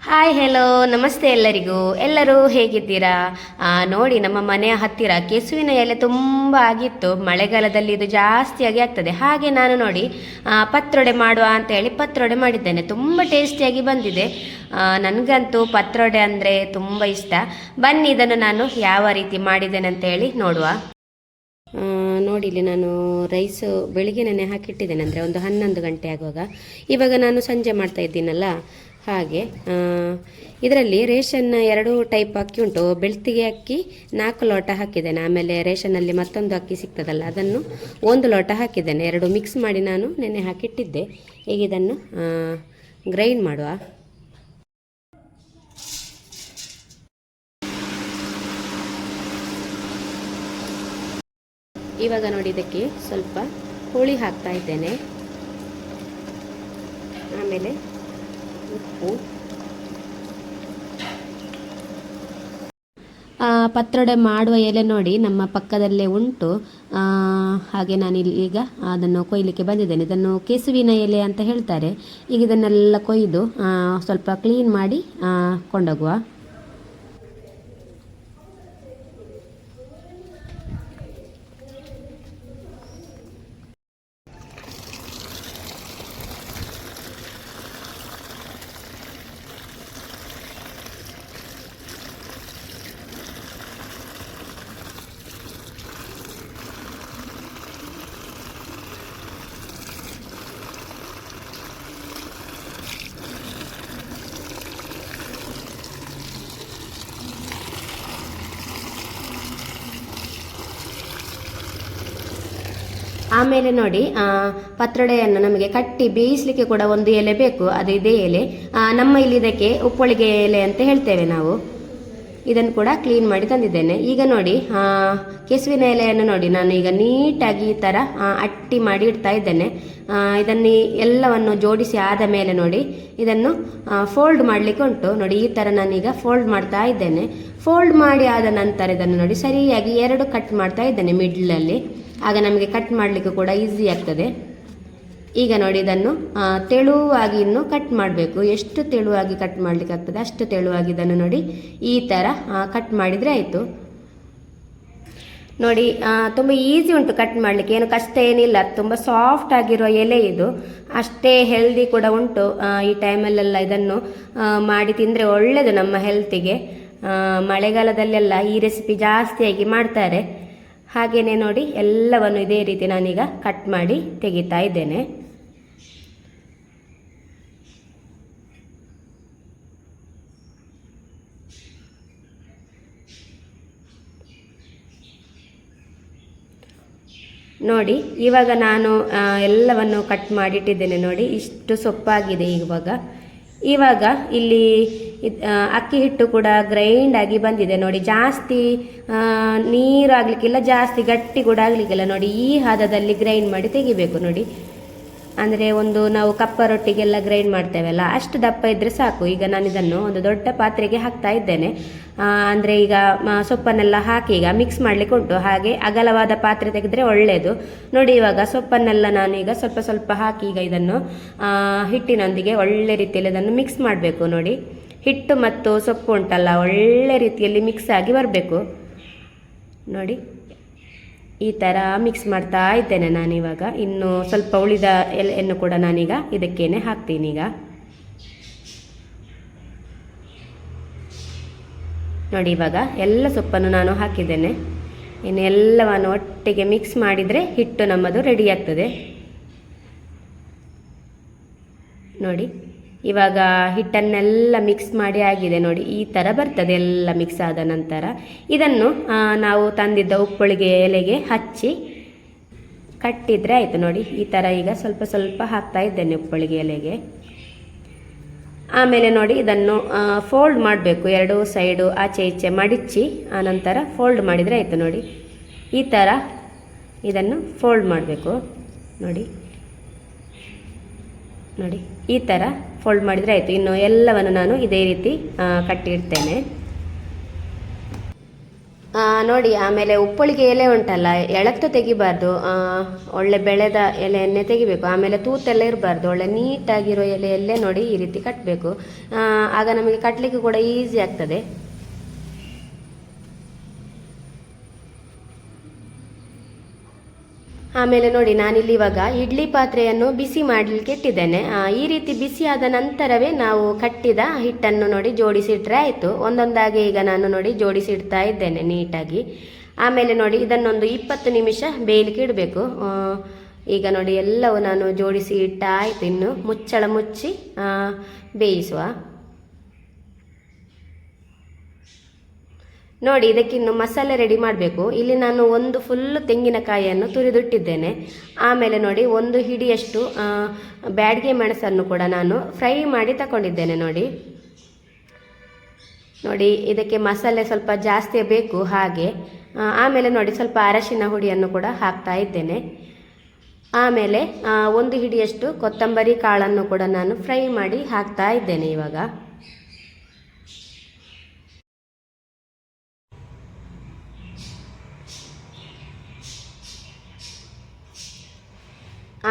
Hi hello ನಮಸ್ತೆ ಎಲ್ಲರಿಗೂ. ಎಲ್ಲರೂ ಹೇಗಿದ್ದೀರಾ? ನೋಡಿ, ನಮ್ಮ ಮನೆಯ ಹತ್ತಿರ ಕೆಸುವಿನ ಎಲೆ ತುಂಬ ಆಗಿತ್ತು. ಮಳೆಗಾಲದಲ್ಲಿ ಇದು ಜಾಸ್ತಿಯಾಗಿ ಆಗ್ತದೆ. ಹಾಗೆ ನಾನು ನೋಡಿ ಪತ್ರೊಡೆ ಮಾಡುವ ಅಂತ ಹೇಳಿ ಪತ್ರೊಡೆ ಮಾಡಿದ್ದೇನೆ. ತುಂಬ ಟೇಸ್ಟಿಯಾಗಿ ಬಂದಿದೆ. ನನಗಂತೂ ಪತ್ರೊಡೆ ಅಂದರೆ ತುಂಬ ಇಷ್ಟ. ಬನ್ನಿ, ಇದನ್ನು ನಾನು ಯಾವ ರೀತಿ ಮಾಡಿದ್ದೇನೆ ಅಂತ ಹೇಳಿ ನೋಡುವ. ನೋಡಿ, ಇಲ್ಲಿ ನಾನು ರೈಸು ಬೆಳಿಗ್ಗೆ ನೆನೆ ಹಾಕಿಟ್ಟಿದ್ದೇನೆ, ಅಂದರೆ ಒಂದು 11 ಗಂಟೆ ಆಗುವಾಗ. ಇವಾಗ ನಾನು ಸಂಜೆ ಮಾಡ್ತಾ ಇದ್ದೀನಲ್ಲ, ಹಾಗೆ ಇದರಲ್ಲಿ ರೇಷನ್ 2 ಟೈಪ್ ಅಕ್ಕಿ ಉಂಟು. ಬೆಳ್ತಿಗೆ ಅಕ್ಕಿ 4 ಲೋಟ ಹಾಕಿದ್ದೇನೆ. ಆಮೇಲೆ ರೇಷನ್ನಲ್ಲಿ ಮತ್ತೊಂದು ಅಕ್ಕಿ ಸಿಗ್ತದಲ್ಲ, ಅದನ್ನು 1 ಲೋಟ ಹಾಕಿದ್ದೇನೆ. 2 ಮಿಕ್ಸ್ ಮಾಡಿ ನಾನು ನೆನೆ ಹಾಕಿಟ್ಟಿದ್ದೆ. ಈಗ ಇದನ್ನು ಗ್ರೈಂಡ್ ಮಾಡುವ. ಇವಾಗ ನೋಡಿ, ಇದಕ್ಕೆ ಸ್ವಲ್ಪ ಹುಳಿ ಹಾಕ್ತಾ ಇದ್ದೇನೆ. ಆಮೇಲೆ ಉಪ್ಪು. ಪತ್ರೊಡೆ ಮಾಡುವ ಎಲೆ ನೋಡಿ ನಮ್ಮ ಪಕ್ಕದಲ್ಲೇ ಉಂಟು. ಹಾಗೆ ನಾನು ಈಗ ಅದನ್ನು ಕೊಯ್ಲಿಕ್ಕೆ ಬಂದಿದ್ದೇನೆ. ಇದನ್ನು ಕೆಸುವಿನ ಎಲೆ ಅಂತ ಹೇಳ್ತಾರೆ. ಈಗ ಇದನ್ನೆಲ್ಲ ಕೊಯ್ದು ಸ್ವಲ್ಪ ಕ್ಲೀನ್ ಮಾಡಿ ಕೊಂಡೋಗುವ. ಆಮೇಲೆ ನೋಡಿ, ಪತ್ರೊಡೆಯನ್ನು ನಮಗೆ ಕಟ್ಟಿ ಬೇಯಿಸಲಿಕ್ಕೆ ಕೂಡ ಒಂದು ಎಲೆ ಬೇಕು. ಅದು ಇದೇ ಎಲೆ. ನಮ್ಮ ಇಲ್ಲಿ ಇದಕ್ಕೆ ಉಪ್ಪೊಳಿಗೆ ಎಲೆ ಅಂತ ಹೇಳ್ತೇವೆ ನಾವು. ಇದನ್ನು ಕೂಡ ಕ್ಲೀನ್ ಮಾಡಿ ತಂದಿದ್ದೇನೆ. ಈಗ ನೋಡಿ, ಕೆಸುವಿನ ಎಲೆಯನ್ನು ನೋಡಿ ನಾನು ಈಗ ನೀಟಾಗಿ ಈ ಥರ ಅಟ್ಟಿ ಮಾಡಿ ಇಡ್ತಾ ಇದ್ದೇನೆ. ಇದನ್ನು ಎಲ್ಲವನ್ನು ಜೋಡಿಸಿ ಆದ ಮೇಲೆ ನೋಡಿ, ಇದನ್ನು ಫೋಲ್ಡ್ ಮಾಡಲಿಕ್ಕೆ ಉಂಟು. ನೋಡಿ, ಈ ಥರ ನಾನೀಗ ಫೋಲ್ಡ್ ಮಾಡ್ತಾ ಇದ್ದೇನೆ. ಫೋಲ್ಡ್ ಮಾಡಿ ಆದ ನಂತರ ಇದನ್ನು ನೋಡಿ ಸರಿಯಾಗಿ 2 ಕಟ್ ಮಾಡ್ತಾ ಇದ್ದೇನೆ ಮಿಡ್ಲಲ್ಲಿ. ಆಗ ನಮಗೆ ಕಟ್ ಮಾಡಲಿಕ್ಕೆ ಕೂಡ ಈಸಿ ಆಗ್ತದೆ. ಈಗ ನೋಡಿ, ಇದನ್ನು ತೆಳುವಾಗಿ ಇನ್ನು ಕಟ್ ಮಾಡಬೇಕು. ಎಷ್ಟು ತೆಳುವಾಗಿ ಕಟ್ ಮಾಡಲಿಕ್ಕೆ ಆಗ್ತದೆ ಅಷ್ಟು ತೆಳುವಾಗಿ ಇದನ್ನು ನೋಡಿ ಈ ಥರ ಕಟ್ ಮಾಡಿದರೆ ಆಯಿತು. ನೋಡಿ, ತುಂಬ ಈಸಿ ಉಂಟು ಕಟ್ ಮಾಡಲಿಕ್ಕೆ, ಏನು ಕಷ್ಟ ಏನಿಲ್ಲ. ತುಂಬ ಸಾಫ್ಟ್ ಆಗಿರೋ ಎಲೆ ಇದು, ಅಷ್ಟೇ ಹೆಲ್ದಿ ಕೂಡ ಉಂಟು. ಈ ಟೈಮಲ್ಲೆಲ್ಲ ಇದನ್ನು ಮಾಡಿ ತಿಂದರೆ ಒಳ್ಳೆಯದು ನಮ್ಮ ಹೆಲ್ತಿಗೆ. ಮಳೆಗಾಲದಲ್ಲೆಲ್ಲ ಈ ರೆಸಿಪಿ ಜಾಸ್ತಿಯಾಗಿ ಮಾಡ್ತಾರೆ. ಹಾಗೆಯೇ ನೋಡಿ, ಎಲ್ಲವನ್ನು ಇದೇ ರೀತಿ ನಾನೀಗ ಕಟ್ ಮಾಡಿ ತೆಗಿತಾ ಇದ್ದೇನೆ. ನೋಡಿ, ಇವಾಗ ನಾನು ಎಲ್ಲವನ್ನು ಕಟ್ ಮಾಡಿಟ್ಟಿದ್ದೇನೆ. ನೋಡಿ, ಇಷ್ಟು ಸೊಪ್ಪಾಗಿದೆ. ಇವಾಗ ಇಲ್ಲಿ ಅಕ್ಕಿ ಹಿಟ್ಟು ಕೂಡ ಗ್ರೈಂಡ್ ಆಗಿ ಬಂದಿದೆ. ನೋಡಿ, ಜಾಸ್ತಿ ನೀರು ಆಗಲಿಕ್ಕಿಲ್ಲ, ಜಾಸ್ತಿ ಗಟ್ಟಿ ಕೂಡ ಆಗಲಿಕ್ಕಿಲ್ಲ. ನೋಡಿ, ಈ ಹದದಲ್ಲಿ ಗ್ರೈಂಡ್ ಮಾಡಿ ತೆಗಿಬೇಕು. ನೋಡಿ, ಅಂದರೆ ನಾವು ಕಪ್ಪ ರೊಟ್ಟಿಗೆಲ್ಲ ಗ್ರೈಂಡ್ ಮಾಡ್ತೇವಲ್ಲ, ಅಷ್ಟು ದಪ್ಪ ಇದ್ದರೆ ಸಾಕು. ಈಗ ನಾನು ಇದನ್ನು ಒಂದು ದೊಡ್ಡ ಪಾತ್ರೆಗೆ ಹಾಕ್ತಾ ಇದ್ದೇನೆ. ಅಂದರೆ ಈಗ ಸೊಪ್ಪನ್ನೆಲ್ಲ ಹಾಕಿ ಈಗ ಮಿಕ್ಸ್ ಮಾಡಲಿಕ್ಕೆ ಉಂಟು. ಹಾಗೆ ಅಗಲವಾದ ಪಾತ್ರೆ ತೆಗೆದ್ರೆ ಒಳ್ಳೆಯದು. ನೋಡಿ, ಇವಾಗ ಸೊಪ್ಪನ್ನೆಲ್ಲ ನಾನು ಈಗ ಸ್ವಲ್ಪ ಸ್ವಲ್ಪ ಹಾಕಿ ಈಗ ಇದನ್ನು ಹಿಟ್ಟಿನೊಂದಿಗೆ ಒಳ್ಳೆ ರೀತಿಯಲ್ಲಿ ಇದನ್ನು ಮಿಕ್ಸ್ ಮಾಡಬೇಕು. ನೋಡಿ, ಹಿಟ್ಟು ಮತ್ತು ಸೊಪ್ಪು ಉಂಟಲ್ಲ, ಒಳ್ಳೆ ರೀತಿಯಲ್ಲಿ ಮಿಕ್ಸ್ ಆಗಿ ಬರಬೇಕು. ನೋಡಿ, ಈ ಥರ ಮಿಕ್ಸ್ ಮಾಡ್ತಾ ಇದ್ದೇನೆ ನಾನಿವಾಗ. ಇನ್ನು ಸ್ವಲ್ಪ ಉಳಿದ ಎಲೆಯನ್ನು ಕೂಡ ನಾನೀಗ ಇದಕ್ಕೇನೆ ಹಾಕ್ತೀನಿ. ಈಗ ನೋಡಿ, ಇವಾಗ ಎಲ್ಲ ಸೊಪ್ಪನ್ನು ನಾನು ಹಾಕಿದ್ದೇನೆ. ಇನ್ನು ಎಲ್ಲವನ್ನು ಒಟ್ಟಿಗೆ ಮಿಕ್ಸ್ ಮಾಡಿದರೆ ಹಿಟ್ಟು ನಮ್ಮದು ರೆಡಿ ಆಗ್ತದೆ. ನೋಡಿ, ಇವಾಗ ಹಿಟ್ಟನ್ನೆಲ್ಲ ಮಿಕ್ಸ್ ಮಾಡಿ ಆಗಿದೆ. ನೋಡಿ, ಈ ಥರ ಬರ್ತದೆ ಎಲ್ಲ ಮಿಕ್ಸ್ ಆದ ನಂತರ. ಇದನ್ನು ನಾವು ತಂದಿದ್ದ ಉಪ್ಪೊಳಿಗೆ ಎಲೆಗೆ ಹಚ್ಚಿ ಕಟ್ಟಿದರೆ ಆಯಿತು. ನೋಡಿ, ಈ ಥರ ಈಗ ಸ್ವಲ್ಪ ಸ್ವಲ್ಪ ಹಾಕ್ತಾ ಇದ್ದೇನೆ ಉಪ್ಪೊಳಿಗೆ ಎಲೆಗೆ. ಆಮೇಲೆ ನೋಡಿ, ಇದನ್ನು ಫೋಲ್ಡ್ ಮಾಡಬೇಕು. 2 ಸೈಡು ಆಚೆ ಈಚೆ ಮಡಿಚಿ ಆನಂತರ ಫೋಲ್ಡ್ ಮಾಡಿದರೆ ಆಯಿತು. ನೋಡಿ, ಈ ಥರ ಇದನ್ನು ಫೋಲ್ಡ್ ಮಾಡಬೇಕು. ನೋಡಿ, ಈ ಥರ ಫೋಲ್ಡ್ ಮಾಡಿದರೆ ಆಯಿತು. ಇನ್ನು ಎಲ್ಲವನ್ನು ನಾನು ಇದೇ ರೀತಿ ಕಟ್ಟಿಡ್ತೇನೆ. ನೋಡಿ, ಆಮೇಲೆ ಉಪ್ಪಳಿಗೆ ಎಲೆ ಉಂಟಲ್ಲ, ಎಳತ್ತು ತೆಗಿಬಾರ್ದು, ಒಳ್ಳೆ ಬೆಳೆದ ಎಲೆಯನ್ನೇ ತೆಗಿಬೇಕು. ಆಮೇಲೆ ತೂತೆಲ್ಲ ಇರಬಾರ್ದು, ಒಳ್ಳೆ ನೀಟಾಗಿರೋ ಎಲೆಯಲ್ಲೇ ನೋಡಿ ಈ ರೀತಿ ಕಟ್ಟಬೇಕು. ಆಗ ನಮಗೆ ಕಟ್ಟಲಿಕ್ಕೆ ಕೂಡ ಈಸಿ ಆಗ್ತದೆ. ಆಮೇಲೆ ನೋಡಿ, ನಾನಿಲ್ಲಿ ಇವಾಗ ಇಡ್ಲಿ ಪಾತ್ರೆಯನ್ನು ಬಿಸಿ ಮಾಡಲಿಕ್ಕೆ ಇಟ್ಟಿದ್ದೇನೆ. ಈ ರೀತಿ ಬಿಸಿ ಆದ ನಂತರವೇ ನಾವು ಕಟ್ಟಿದ ಹಿಟ್ಟನ್ನು ನೋಡಿ ಜೋಡಿಸಿಟ್ರೆ ಆಯಿತು. ಒಂದೊಂದಾಗಿ ಈಗ ನಾನು ನೋಡಿ ಜೋಡಿಸಿಡ್ತಾ ಇದ್ದೇನೆ ನೀಟಾಗಿ. ಆಮೇಲೆ ನೋಡಿ, ಇದನ್ನೊಂದು 20 ನಿಮಿಷ ಬೇಯಲಿಕ್ಕೆ ಇಡಬೇಕು. ಈಗ ನೋಡಿ ಎಲ್ಲವೂ ನಾನು ಜೋಡಿಸಿ ಇಟ್ಟಾಯಿತು. ಇನ್ನು ಮುಚ್ಚಳ ಮುಚ್ಚಿ ಬೇಯಿಸುವ. ನೋಡಿ, ಇದಕ್ಕಿನ್ನು ಮಸಾಲೆ ರೆಡಿ ಮಾಡಬೇಕು. ಇಲ್ಲಿ ನಾನು ಒಂದು ಫುಲ್ ತೆಂಗಿನಕಾಯಿಯನ್ನು ತುರಿದಿಟ್ಟಿದ್ದೇನೆ. ಆಮೇಲೆ ನೋಡಿ, ಒಂದು ಹಿಡಿಯಷ್ಟು ಬ್ಯಾಡಗೆ ಮೆಣಸನ್ನು ಕೂಡ ನಾನು ಫ್ರೈ ಮಾಡಿ ತಗೊಂಡಿದ್ದೇನೆ. ನೋಡಿ ಇದಕ್ಕೆ ಮಸಾಲೆ ಸ್ವಲ್ಪ ಜಾಸ್ತಿ ಬೇಕು ಹಾಗೆ. ಆಮೇಲೆ ನೋಡಿ, ಸ್ವಲ್ಪ ಅರಶಿನ ಹುಡಿಯನ್ನು ಕೂಡ ಹಾಕ್ತಾ ಇದ್ದೇನೆ. ಆಮೇಲೆ ಒಂದು ಹಿಡಿಯಷ್ಟು ಕೊತ್ತಂಬರಿ ಕಾಳನ್ನು ಕೂಡ ನಾನು ಫ್ರೈ ಮಾಡಿ ಹಾಕ್ತಾ ಇದ್ದೇನೆ ಇವಾಗ.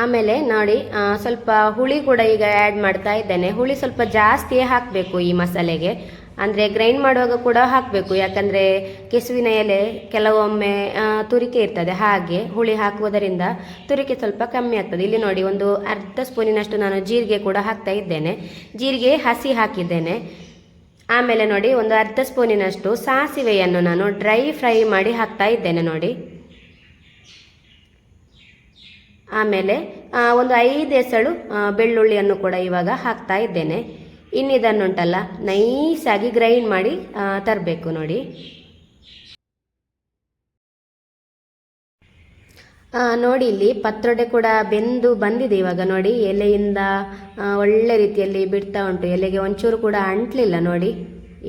ಆಮೇಲೆ ನೋಡಿ, ಸ್ವಲ್ಪ ಹುಳಿ ಕೂಡ ಈಗ ಆ್ಯಡ್ ಮಾಡ್ತಾ ಇದ್ದೇನೆ. ಹುಳಿ ಸ್ವಲ್ಪ ಜಾಸ್ತಿಯೇ ಹಾಕಬೇಕು ಈ ಮಸಾಲೆಗೆ, ಅಂದರೆ ಗ್ರೈಂಡ್ ಮಾಡುವಾಗ ಕೂಡ ಹಾಕಬೇಕು. ಯಾಕಂದರೆ ಕೆಸುವಿನ ಎಲೆ ಕೆಲವೊಮ್ಮೆ ತುರಿಕೆ ಇರ್ತದೆ, ಹಾಗೆ ಹುಳಿ ಹಾಕುವುದರಿಂದ ತುರಿಕೆ ಸ್ವಲ್ಪ ಕಮ್ಮಿ ಆಗ್ತದೆ. ಇಲ್ಲಿ ನೋಡಿ, ಒಂದು ಅರ್ಧ ಸ್ಪೂನಿನಷ್ಟು ನಾನು ಜೀರಿಗೆ ಕೂಡ ಹಾಕ್ತಾ ಇದ್ದೇನೆ. ಜೀರಿಗೆ ಹಸಿ ಹಾಕಿದ್ದೇನೆ. ಆಮೇಲೆ ನೋಡಿ, ಒಂದು ಅರ್ಧ ಸ್ಪೂನಿನಷ್ಟು ಸಾಸಿವೆಯನ್ನು ನಾನು ಡ್ರೈ ಫ್ರೈ ಮಾಡಿ ಹಾಕ್ತಾ ಇದ್ದೇನೆ ನೋಡಿ. ಆಮೇಲೆ ಒಂದು 5 ಎಸಳು ಬೆಳ್ಳುಳ್ಳಿಯನ್ನು ಕೂಡ ಇವಾಗ ಹಾಕ್ತಾ ಇದ್ದೇನೆ. ಇನ್ನಿದನ್ನುಂಟಲ್ಲ ನೈಸಾಗಿ ಗ್ರೈಂಡ್ ಮಾಡಿ ತರಬೇಕು ನೋಡಿ. ನೋಡಿ, ಇಲ್ಲಿ ಪತ್ರೊಡೆ ಕೂಡ ಬೆಂದು ಬಂದಿದೆ ಇವಾಗ ನೋಡಿ. ಎಲೆಯಿಂದ ಒಳ್ಳೆ ರೀತಿಯಲ್ಲಿ ಬಿಡ್ತಾ ಉಂಟು. ಎಲೆಗೆ ಒಂಚೂರು ಕೂಡ ಅಂಟ್ಲಿಲ್ಲ ನೋಡಿ.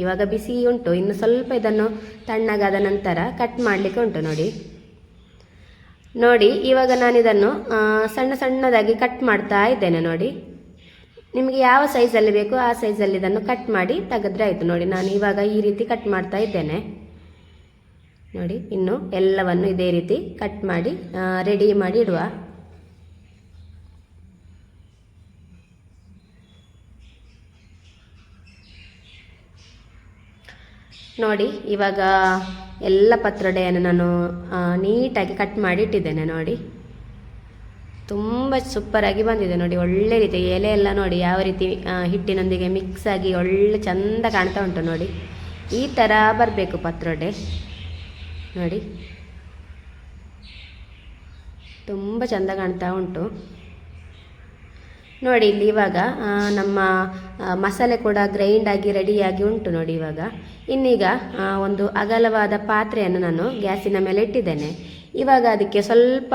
ಇವಾಗ ಬಿಸಿ ಉಂಟು. ಇನ್ನು ಸ್ವಲ್ಪ ಇದನ್ನು ತಣ್ಣಗಾದ ನಂತರ ಕಟ್ ಮಾಡಲಿಕ್ಕೆ ಉಂಟು ನೋಡಿ. ಇವಾಗ ನಾನಿದನ್ನು ಸಣ್ಣ ಸಣ್ಣದಾಗಿ ಕಟ್ ಮಾಡ್ತಾ ಇದ್ದೇನೆ ನೋಡಿ. ನಿಮಗೆ ಯಾವ ಸೈಜಲ್ಲಿ ಬೇಕೋ ಆ ಸೈಜಲ್ಲಿ ಇದನ್ನು ಕಟ್ ಮಾಡಿ ತೆಗೆದ್ರೆ ಆಯಿತು ನೋಡಿ. ನಾನು ಇವಾಗ ಈ ರೀತಿ ಕಟ್ ಮಾಡ್ತಾ ಇದ್ದೇನೆ ನೋಡಿ. ಇನ್ನು ಎಲ್ಲವನ್ನು ಇದೇ ರೀತಿ ಕಟ್ ಮಾಡಿ ರೆಡಿ ಮಾಡಿ ಇಡುವ. ನೋಡಿ, ಇವಾಗ ಎಲ್ಲ ಪತ್ರೊಡೆಯನ್ನು ನಾನು ನೀಟಾಗಿ ಕಟ್ ಮಾಡಿ ಇಟ್ಟಿದ್ದೇನೆ ನೋಡಿ. ತುಂಬ ಸೂಪರಾಗಿ ಬಂದಿದೆ ನೋಡಿ. ಒಳ್ಳೆ ರೀತಿ ಎಲೆ ಎಲ್ಲ ನೋಡಿ ಯಾವ ರೀತಿ ಹಿಟ್ಟಿನೊಂದಿಗೆ ಮಿಕ್ಸ್ ಆಗಿ ಒಳ್ಳೆ ಚಂದ ಕಾಣ್ತಾ ಉಂಟು ನೋಡಿ. ಈ ಥರ ಬರಬೇಕು ಪತ್ರೊಡೆ ನೋಡಿ. ತುಂಬ ಚಂದ ಕಾಣ್ತಾ ಉಂಟು ನೋಡಿ. ಇಲ್ಲಿ ಇವಾಗ ನಮ್ಮ ಮಸಾಲೆ ಕೂಡ ಗ್ರೈಂಡ್ ಆಗಿ ರೆಡಿಯಾಗಿ ಉಂಟು ನೋಡಿ. ಇವಾಗ ಇನ್ನೀಗ ಒಂದು ಅಗಲವಾದ ಪಾತ್ರೆಯನ್ನು ನಾನು ಗ್ಯಾಸಿನ ಮೇಲೆ ಇಟ್ಟಿದ್ದೇನೆ. ಇವಾಗ ಅದಕ್ಕೆ ಸ್ವಲ್ಪ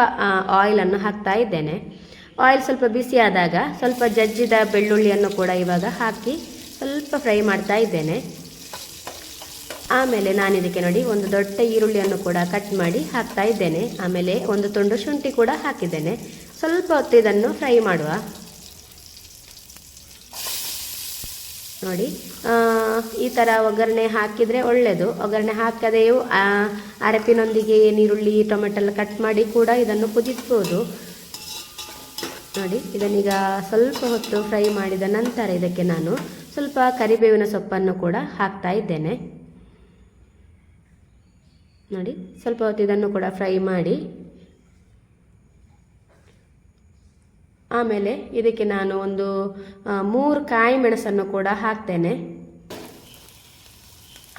ಆಯಿಲನ್ನು ಹಾಕ್ತಾ ಇದ್ದೇನೆ. ಆಯಿಲ್ ಸ್ವಲ್ಪ ಬಿಸಿ ಆದಾಗ ಸ್ವಲ್ಪ ಜಜ್ಜಿದ ಬೆಳ್ಳುಳ್ಳಿಯನ್ನು ಕೂಡ ಇವಾಗ ಹಾಕಿ ಸ್ವಲ್ಪ ಫ್ರೈ ಮಾಡ್ತಾ ಇದ್ದೇನೆ. ಆಮೇಲೆ ನಾನಿದಕ್ಕೆ ನೋಡಿ ಒಂದು ದೊಡ್ಡ ಈರುಳ್ಳಿಯನ್ನು ಕೂಡ ಕಟ್ ಮಾಡಿ ಹಾಕ್ತಾ ಇದ್ದೇನೆ. ಆಮೇಲೆ ಒಂದು ತುಂಡು ಶುಂಠಿ ಕೂಡ ಹಾಕಿದ್ದೇನೆ. ಸ್ವಲ್ಪ ಹೊತ್ತು ಇದನ್ನು ಫ್ರೈ ಮಾಡುವ ನೋಡಿ. ಈ ಥರ ಒಗ್ಗರಣೆ ಹಾಕಿದರೆ ಒಳ್ಳೆಯದು. ಒಗ್ಗರಣೆ ಹಾಕದೆಯೂ ಅರಪಿನೊಂದಿಗೆ ನೀರುಳ್ಳಿ ಟೊಮೆಟೊ ಎಲ್ಲ ಕಟ್ ಮಾಡಿ ಕೂಡ ಇದನ್ನು ಕುದಿಸ್ಬೋದು ನೋಡಿ. ಇದನ್ನೀಗ ಸ್ವಲ್ಪ ಹೊತ್ತು ಫ್ರೈ ಮಾಡಿದ ನಂತರ ಇದಕ್ಕೆ ನಾನು ಸ್ವಲ್ಪ ಕರಿಬೇವಿನ ಸೊಪ್ಪನ್ನು ಕೂಡ ಹಾಕ್ತಾ ಇದ್ದೇನೆ ನೋಡಿ. ಸ್ವಲ್ಪ ಹೊತ್ತು ಇದನ್ನು ಕೂಡ ಫ್ರೈ ಮಾಡಿ ಆಮೇಲೆ ಇದಕ್ಕೆ ನಾನು ಒಂದು 3 ಕಾಯಿ ಮೆಣಸನ್ನು ಕೂಡ ಹಾಕ್ತೇನೆ.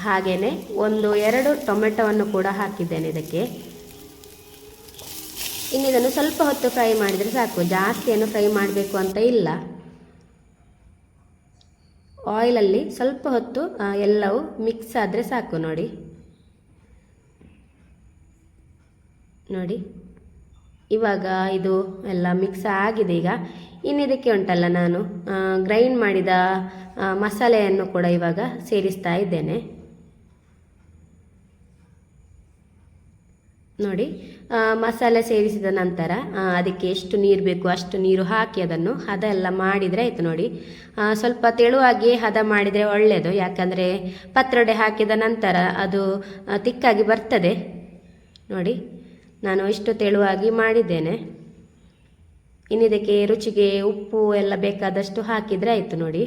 ಹಾಗೆಯೇ 1-2 ಟೊಮೆಟೊವನ್ನು ಕೂಡ ಹಾಕಿದ್ದೇನೆ ಇದಕ್ಕೆ. ಇನ್ನಿದನ್ನು ಸ್ವಲ್ಪ ಹೊತ್ತು ಫ್ರೈ ಮಾಡಿದರೆ ಸಾಕು, ಜಾಸ್ತಿಯನ್ನು ಫ್ರೈ ಮಾಡಬೇಕು ಅಂತ ಇಲ್ಲ. ಆಯಿಲಲ್ಲಿ ಸ್ವಲ್ಪ ಹೊತ್ತು ಎಲ್ಲವೂ ಮಿಕ್ಸ್ ಆದರೆ ಸಾಕು ನೋಡಿ. ಇವಾಗ ಇದು ಎಲ್ಲ ಮಿಕ್ಸ್ ಆಗಿದೆ. ಈಗ ಇನ್ನಿದಕ್ಕೆ ಉಂಟಲ್ಲ ನಾನು ಗ್ರೈಂಡ್ ಮಾಡಿದ ಮಸಾಲೆಯನ್ನು ಕೂಡ ಇವಾಗ ಸೇರಿಸ್ತಾ ಇದ್ದೇನೆ. ನೋಡಿ ಮಸಾಲೆ ಸೇರಿಸಿದ ನಂತರ ಅದಕ್ಕೆ ಎಷ್ಟು ನೀರು ಬೇಕು ಅಷ್ಟು ನೀರು ಹಾಕಿ ಅದನ್ನು ಹದ ಎಲ್ಲ ಮಾಡಿದರೆ ಆಯಿತು ನೋಡಿ. ಸ್ವಲ್ಪ ತೆಳುವಾಗಿ ಹದ ಮಾಡಿದರೆ ಒಳ್ಳೆಯದು, ಯಾಕಂದರೆ ಪತ್ರೊಡೆ ಹಾಕಿದ ನಂತರ ಅದು ತಿಕ್ಕಾಗಿ ಬರ್ತದೆ. ನೋಡಿ ನಾನು ಇಷ್ಟು ತೆಳುವಾಗಿ ಮಾಡಿದ್ದೇನೆ. ಇನ್ನಿದಕ್ಕೆ ರುಚಿಗೆ ಉಪ್ಪು ಎಲ್ಲ ಬೇಕಾದಷ್ಟು ಹಾಕಿದರೆ ಆಯಿತು ನೋಡಿ.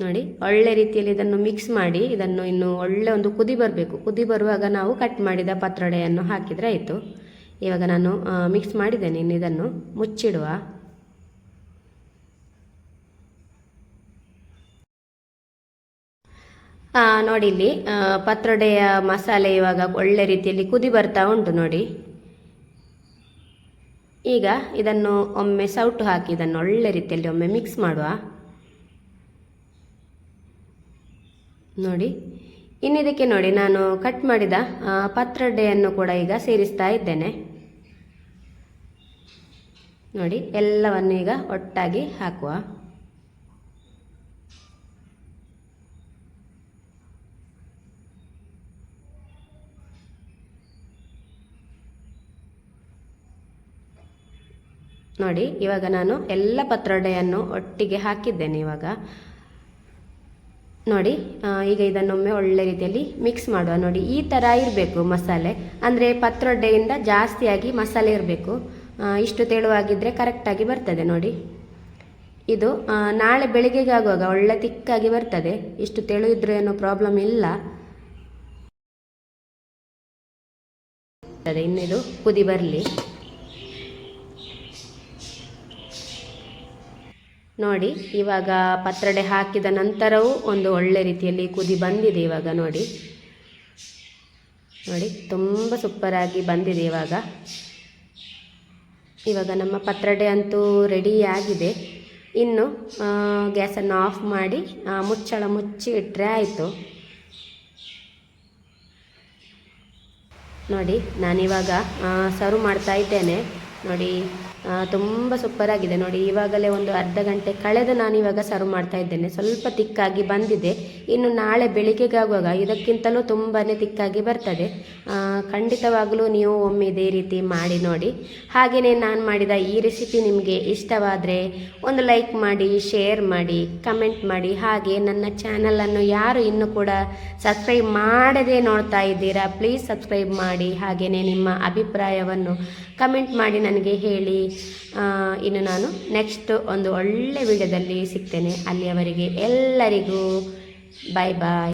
ನೋಡಿ ಒಳ್ಳೆ ರೀತಿಯಲ್ಲಿ ಇದನ್ನು ಮಿಕ್ಸ್ ಮಾಡಿ ಇದನ್ನು ಇನ್ನು ಒಳ್ಳೆ ಒಂದು ಕುದಿ ಬರಬೇಕು. ಕುದಿ ಬರುವಾಗ ನಾವು ಕಟ್ ಮಾಡಿದ ಪತ್ರೊಡೆಯನ್ನು ಹಾಕಿದರೆ ಆಯಿತು. ಇವಾಗ ನಾನು ಮಿಕ್ಸ್ ಮಾಡಿದ್ದೇನೆ. ಇನ್ನು ಇದನ್ನು ಮುಚ್ಚಿಡುವ. ನೋಡಿ ಇಲ್ಲಿ ಪತ್ರೊಡೆಯ ಮಸಾಲೆ ಇವಾಗ ಒಳ್ಳೆ ರೀತಿಯಲ್ಲಿ ಕುದಿ ಬರ್ತಾ ಉಂಟು ನೋಡಿ. ಈಗ ಇದನ್ನು ಒಮ್ಮೆ ಸೌಟು ಹಾಕಿ ಇದನ್ನು ಒಳ್ಳೆ ರೀತಿಯಲ್ಲಿ ಒಮ್ಮೆ ಮಿಕ್ಸ್ ಮಾಡುವ. ನೋಡಿ ಇನ್ನಿದಕ್ಕೆ ನೋಡಿ ನಾನು ಕಟ್ ಮಾಡಿದ ಪತ್ರೊಡೆಯನ್ನು ಕೂಡ ಈಗ ಸೇರಿಸ್ತಾ ಇದ್ದೇನೆ. ನೋಡಿ ಎಲ್ಲವನ್ನು ಈಗ ಒಟ್ಟಾಗಿ ಹಾಕುವ. ನೋಡಿ ಇವಾಗ ನಾನು ಎಲ್ಲ ಪತ್ರೊಡೆಯನ್ನು ಒಟ್ಟಿಗೆ ಹಾಕಿದ್ದೇನೆ. ಇವಾಗ ನೋಡಿ ಈಗ ಇದನ್ನೊಮ್ಮೆ ಒಳ್ಳೆ ರೀತಿಯಲ್ಲಿ ಮಿಕ್ಸ್ ಮಾಡುವ. ನೋಡಿ ಈ ಥರ ಇರಬೇಕು ಮಸಾಲೆ, ಅಂದರೆ ಪತ್ರೊಡೆಯಿಂದ ಜಾಸ್ತಿಯಾಗಿ ಮಸಾಲೆ ಇರಬೇಕು. ಇಷ್ಟು ತೆಳುವಾಗಿದ್ದರೆ ಕರೆಕ್ಟಾಗಿ ಬರ್ತದೆ ನೋಡಿ. ಇದು ನಾಳೆ ಬೆಳಿಗ್ಗೆಗೆ ಆಗುವಾಗ ಒಳ್ಳೆ ತಿಕ್ಕಾಗಿ ಬರ್ತದೆ. ಇಷ್ಟು ತೆಳು ಇದ್ರೂ ಏನೋ ಪ್ರಾಬ್ಲಮ್ ಇಲ್ಲ. ಇನ್ನಿದು ಕುದಿ ಬರಲಿ. ನೋಡಿ ಇವಾಗ ಪತ್ರೊಡೆ ಹಾಕಿದ ನಂತರವೂ ಒಂದು ಒಳ್ಳೆ ರೀತಿಯಲ್ಲಿ ಕುದಿ ಬಂದಿದೆ. ಇವಾಗ ನೋಡಿ ನೋಡಿ ತುಂಬ ಸೂಪರಾಗಿ ಬಂದಿದೆ. ಇವಾಗ ನಮ್ಮ ಪತ್ರೊಡೆ ಅಂತೂ ರೆಡಿ ಆಗಿದೆ. ಇನ್ನು ಗ್ಯಾಸನ್ನು ಆಫ್ ಮಾಡಿ ಮುಚ್ಚಳ ಮುಚ್ಚಿ ಇಟ್ಟರೆ ಆಯಿತು. ನೋಡಿ ನಾನಿವಾಗ ಸರ್ವ್ ಮಾಡ್ತಾ ಇದ್ದೇನೆ. ನೋಡಿ ತುಂಬ ಸೂಪರಾಗಿದೆ ನೋಡಿ. ಇವಾಗಲೇ ಒಂದು ಅರ್ಧ ಗಂಟೆ ಕಳೆದು ನಾನಿವಾಗ ಸರ್ವ್ ಮಾಡ್ತಾ ಇದ್ದೇನೆ. ಸ್ವಲ್ಪ ತಿಕ್ಕಾಗಿ ಬಂದಿದೆ. ಇನ್ನು ನಾಳೆ ಬೆಳಿಗ್ಗೆಗಾಗುವಾಗ ಇದಕ್ಕಿಂತಲೂ ತುಂಬಾ ತಿಕ್ಕಾಗಿ ಬರ್ತದೆ. ಖಂಡಿತವಾಗಲೂ ನೀವು ಒಮ್ಮೆ ಇದೇ ರೀತಿ ಮಾಡಿ ನೋಡಿ. ಹಾಗೆಯೇ ನಾನು ಮಾಡಿದ ಈ ರೆಸಿಪಿ ನಿಮಗೆ ಇಷ್ಟವಾದರೆ ಒಂದು ಲೈಕ್ ಮಾಡಿ, ಶೇರ್ ಮಾಡಿ, ಕಮೆಂಟ್ ಮಾಡಿ. ಹಾಗೆ ನನ್ನ ಚಾನಲನ್ನು ಯಾರು ಇನ್ನೂ ಕೂಡ ಸಬ್ಸ್ಕ್ರೈಬ್ ಮಾಡದೆ ನೋಡ್ತಾ ಇದ್ದೀರಾ, ಪ್ಲೀಸ್ ಸಬ್ಸ್ಕ್ರೈಬ್ ಮಾಡಿ. ಹಾಗೆಯೇ ನಿಮ್ಮ ಅಭಿಪ್ರಾಯವನ್ನು ಕಮೆಂಟ್ ಮಾಡಿ ನನಗೆ ಹೇಳಿ. ಇನ್ನು ನಾನು ನೆಕ್ಸ್ಟ್ ಒಂದು ಒಳ್ಳೆ ವಿಡಿಯೋದಲ್ಲಿ ಸಿಗ್ತೇನೆ. ಅಲ್ಲಿಯವರೆಗೆ ಎಲ್ಲರಿಗೂ ಬಾಯ್ ಬಾಯ್.